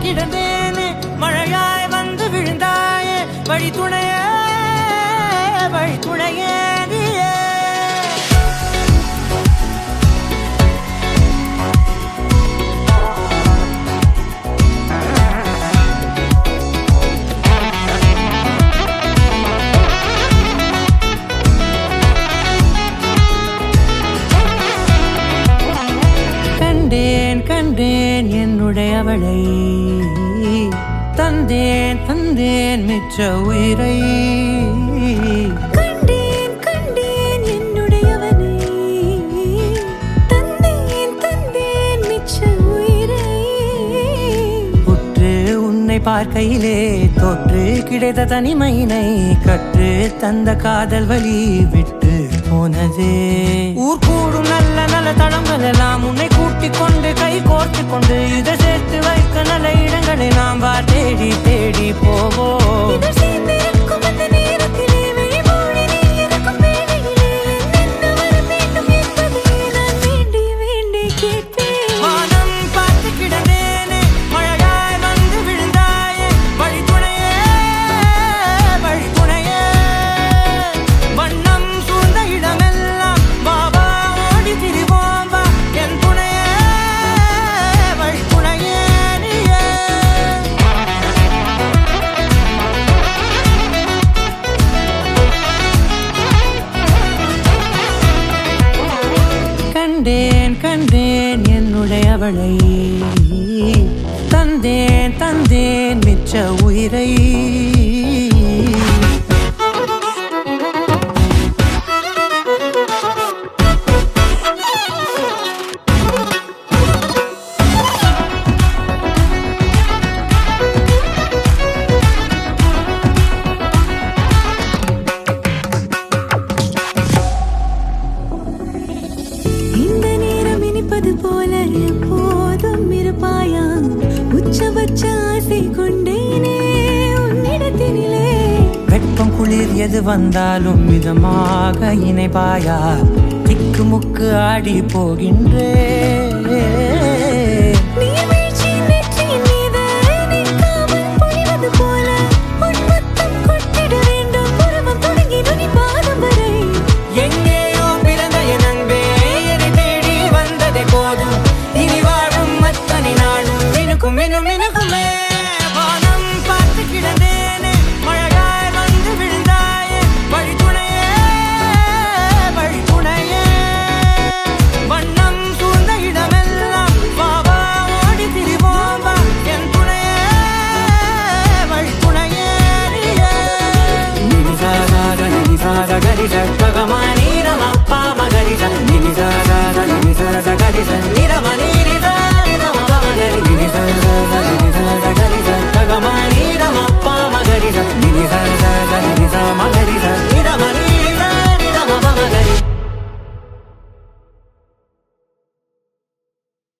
கிடந்தேனே மழையாய் வந்து விழுந்தாயே வழி துணையே நீயே கண்டேன் என்னுடையவளை தந்தேன் மிச்ச உயிரை கண்டேன் என்னுடையவனை தந்தேன் மிச்ச உயிரை உற்று உன்னை பார்க்கையிலே தோற்று கிடைத்த தனிமையினை கற்று தந்த காதல் வழி விட்டு போனதே ஊர் கூடும் நல்ல நல்ல தளங்கள் எல்லாம் உன்னை கூட்டிக் கொண்டு கை கோர்த்து கொண்டு இதை சேர்த்து வைக்க நல்ல இடங்களை நாம் தேடி போவோம் கண்டேன் என்னுடையவளை தந்தேன் மிச்ச உயிரை போல எப்போதும் இருப்பாயா உச்சபட்ச ஆசை கொண்டேனே உன்னிடத்தினிலே வெப்பம் குளிர் எது வந்தாலும் மிதமாக இணைப்பாயா திக்கு முக்கு ஆடி போகின்றே Gari sa, ni sa, ni sa, gari sa, ni ra ma ni.